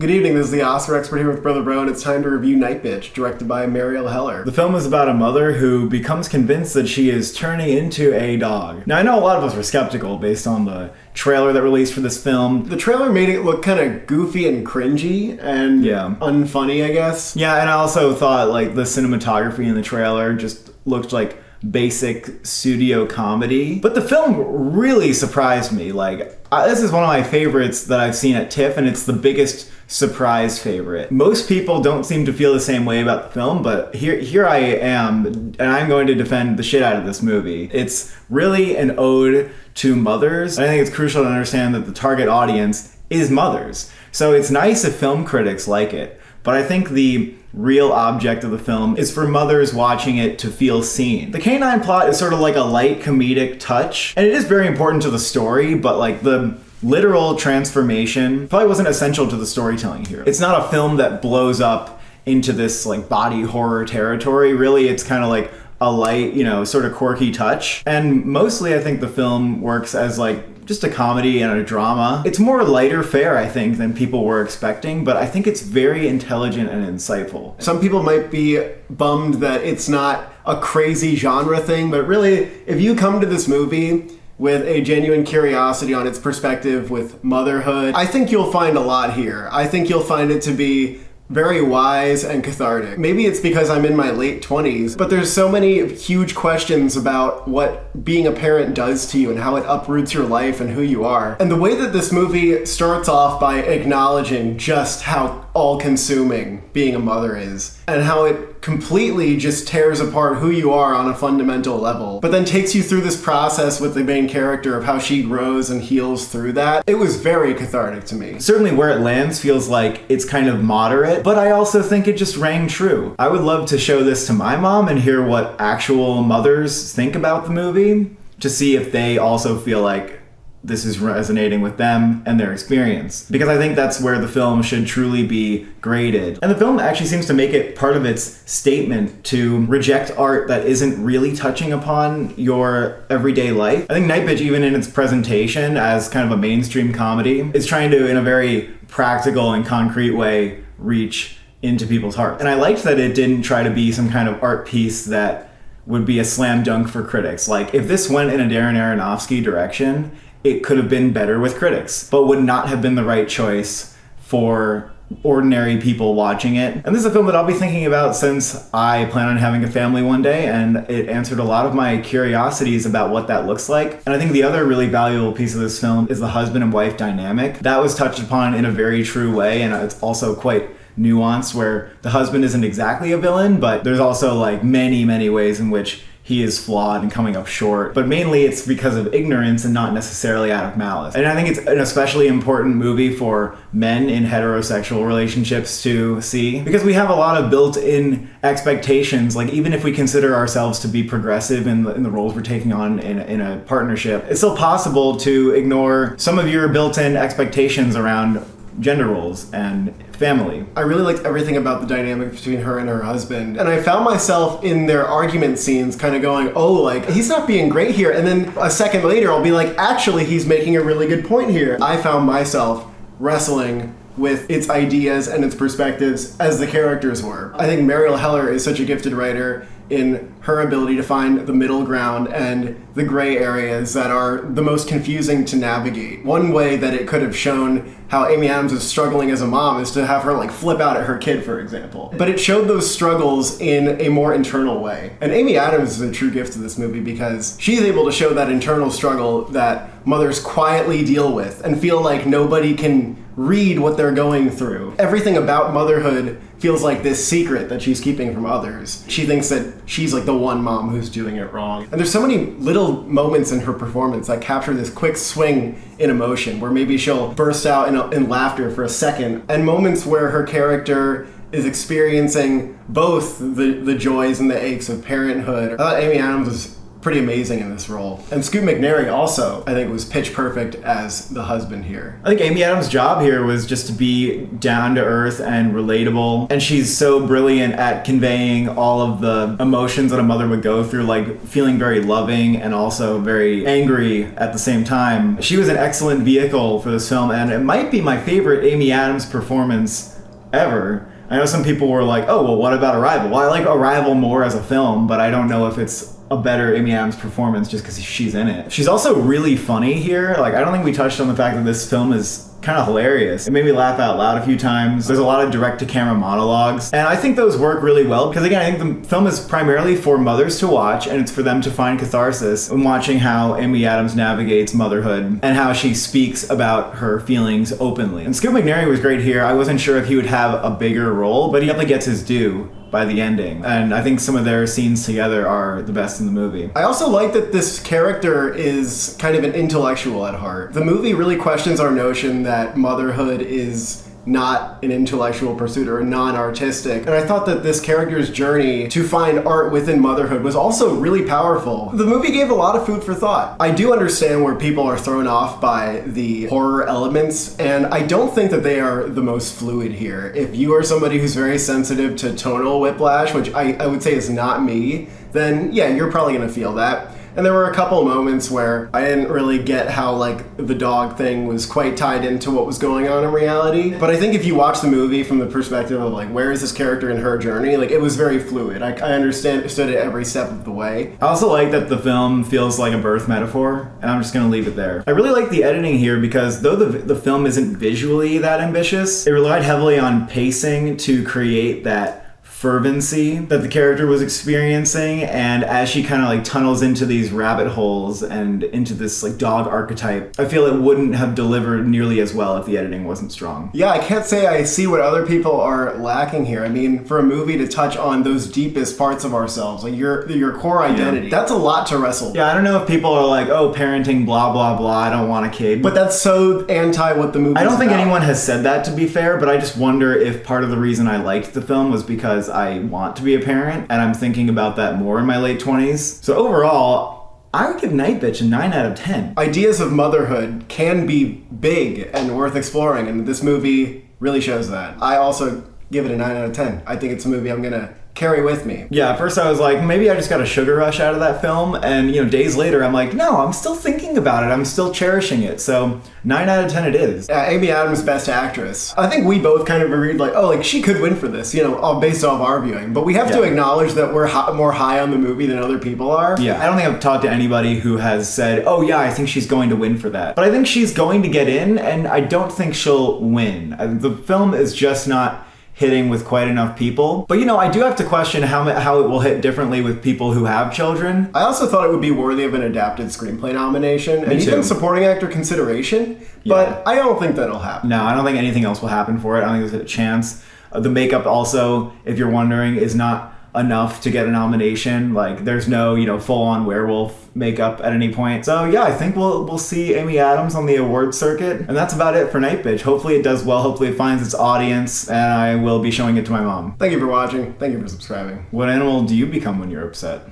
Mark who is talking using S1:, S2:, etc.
S1: Good evening, this is the Oscar expert here with Brother Bro, and it's time to review Nightbitch, directed by Mariel Heller.
S2: The film is about a mother who becomes convinced that she is turning into a dog. Now, I know a lot of us were skeptical based on the trailer that released for this film.
S1: The trailer made it look kind of goofy and cringy and unfunny, I guess.
S2: Yeah, and I also thought like the cinematography in the trailer just looked like basic studio comedy. But the film really surprised me. This is one of my favorites that I've seen at TIFF, and it's the biggest surprise favorite. Most people don't seem to feel the same way about the film, but here I am, and I'm going to defend the shit out of this movie. It's really an ode to mothers. And I think it's crucial to understand that the target audience is mothers. So it's nice if film critics like it, but I think the real object of the film is for mothers watching it to feel seen. The canine plot is sort of like a light comedic touch, and it is very important to the story, but like the literal transformation probably wasn't essential to the storytelling here. It's not a film that blows up into this like body horror territory. Really, it's kind of like a light, sort of quirky touch. And mostly I think the film works as like just a comedy and a drama. It's more lighter fare, I think, than people were expecting, but I think it's very intelligent and insightful.
S1: Some people might be bummed that it's not a crazy genre thing, but really, if you come to this movie with a genuine curiosity on its perspective with motherhood, I think you'll find a lot here. I think you'll find it to be very wise and cathartic. Maybe it's because I'm in my late 20s, but there's so many huge questions about what being a parent does to you and how it uproots your life and who you are. And the way that this movie starts off by acknowledging just how all-consuming being a mother is, and how it completely just tears apart who you are on a fundamental level, but then takes you through this process with the main character of how she grows and heals through that. It was very cathartic to me.
S2: Certainly where it lands feels like it's kind of moderate, but I also think it just rang true. I would love to show this to my mom and hear what actual mothers think about the movie, to see if they also feel like this is resonating with them and their experience. Because I think that's where the film should truly be graded. And the film actually seems to make it part of its statement to reject art that isn't really touching upon your everyday life. I think Nightbitch, even in its presentation as kind of a mainstream comedy, is trying to, in a very practical and concrete way, reach into people's hearts. And I liked that it didn't try to be some kind of art piece that would be a slam dunk for critics. Like, if this went in a Darren Aronofsky direction, it could have been better with critics, but would not have been the right choice for ordinary people watching it. And this is a film that I'll be thinking about since I plan on having a family one day, and it answered a lot of my curiosities about what that looks like. And I think the other really valuable piece of this film is the husband and wife dynamic. That was touched upon in a very true way, and it's also quite nuanced, where the husband isn't exactly a villain, but there's also like many ways in which he is flawed and coming up short, but mainly it's because of ignorance and not necessarily out of malice. And I think it's an especially important movie for men in heterosexual relationships to see, because we have a lot of built-in expectations. Like, even if we consider ourselves to be progressive in the roles we're taking on in a partnership, it's still possible to ignore some of your built-in expectations around gender roles and family.
S1: I really liked everything about the dynamic between her and her husband, and I found myself in their argument scenes kind of going, oh, like, he's not being great here, and then a second later I'll be like, actually, he's making a really good point here. I found myself wrestling with its ideas and its perspectives as the characters were. I think Mariel Heller is such a gifted writer in her ability to find the middle ground and the gray areas that are the most confusing to navigate. One way that it could have shown how Amy Adams is struggling as a mom is to have her like flip out at her kid, for example. But it showed those struggles in a more internal way. And Amy Adams is a true gift to this movie because she's able to show that internal struggle that mothers quietly deal with and feel like nobody can read what they're going through. Everything about motherhood feels like this secret that she's keeping from others. She thinks that she's like the one mom who's doing it wrong. And there's so many little moments in her performance that capture this quick swing in emotion, where maybe she'll burst out in laughter for a second, and moments where her character is experiencing both the joys and the aches of parenthood. I thought Amy Adams was pretty amazing in this role. And Scoot McNairy also, I think, was pitch perfect as the husband here.
S2: I think Amy Adams' job here was just to be down to earth and relatable. And she's so brilliant at conveying all of the emotions that a mother would go through, like feeling very loving and also very angry at the same time. She was an excellent vehicle for this film, and it might be my favorite Amy Adams performance ever. I know some people were like, oh, well, what about Arrival? Well, I like Arrival more as a film, but I don't know if it's a better Amy Adams performance just because she's in it. She's also really funny here. Like, I don't think we touched on the fact that this film is kind of hilarious. It made me laugh out loud a few times. There's a lot of direct-to-camera monologues, and I think those work really well because, again, I think the film is primarily for mothers to watch, and it's for them to find catharsis in watching how Amy Adams navigates motherhood and how she speaks about her feelings openly. And Scoot McNairy was great here. I wasn't sure if he would have a bigger role, but he definitely gets his due by the ending. And I think some of their scenes together are the best in the movie.
S1: I also like that this character is kind of an intellectual at heart. The movie really questions our notion that motherhood is not an intellectual pursuit or non-artistic. And I thought that this character's journey to find art within motherhood was also really powerful. The movie gave a lot of food for thought. I do understand where people are thrown off by the horror elements, and I don't think that they are the most fluid here. If you are somebody who's very sensitive to tonal whiplash, which I would say is not me, then yeah, you're probably gonna feel that. And there were a couple of moments where I didn't really get how, like, the dog thing was quite tied into what was going on in reality. But I think if you watch the movie from the perspective of, like, where is this character in her journey, like, it was very fluid. I understood it every step of the way.
S2: I also like that the film feels like a birth metaphor, and I'm just going to leave it there. I really like the editing here because though the film isn't visually that ambitious, it relied heavily on pacing to create that fervency that the character was experiencing, and as she kind of like tunnels into these rabbit holes and into this like dog archetype, I feel it wouldn't have delivered nearly as well if the editing wasn't strong.
S1: Yeah, I can't say I see what other people are lacking here. I mean, for a movie to touch on those deepest parts of ourselves, like your core identity, that's a lot to wrestle with.
S2: Yeah, I don't know if people are like, oh, parenting, blah, blah, blah, I don't want a kid.
S1: But that's so anti what the movie is
S2: I don't think
S1: about.
S2: anyone has said that, to be fair, but I just wonder if part of the reason I liked the film was because I want to be a parent, and I'm thinking about that more in my late 20s. So overall, I would give Nightbitch a 9 out of 10.
S1: Ideas of motherhood can be big and worth exploring, and this movie really shows that. I also give it a 9 out of 10. I think it's a movie I'm gonna carry with me.
S2: Yeah, at first I was like, maybe I just got a sugar rush out of that film, and days later I'm like, no, I'm still thinking about it, I'm still cherishing it, so 9 out of 10 it is.
S1: Amy Adams, Best Actress. I think we both kind of agreed, like, oh, like, she could win for this, all based off our viewing, but we have to acknowledge that we're more high on the movie than other people are.
S2: Yeah, I don't think I've talked to anybody who has said, oh yeah, I think she's going to win for that. But I think she's going to get in, and I don't think she'll win. The film is just not hitting with quite enough people. But I do have to question how it will hit differently with people who have children.
S1: I also thought it would be worthy of an adapted screenplay nomination and even supporting actor consideration, but I don't think that'll happen.
S2: No, I don't think anything else will happen for it. I don't think there's a chance. The makeup also, if you're wondering, is not enough to get a nomination. Like, there's no, full-on werewolf makeup at any point. So yeah, I think we'll see Amy Adams on the award circuit. And that's about it for Nightbitch. Hopefully it does well. Hopefully it finds its audience, and I will be showing it to my mom.
S1: Thank you for watching. Thank you for subscribing.
S2: What animal do you become when you're upset?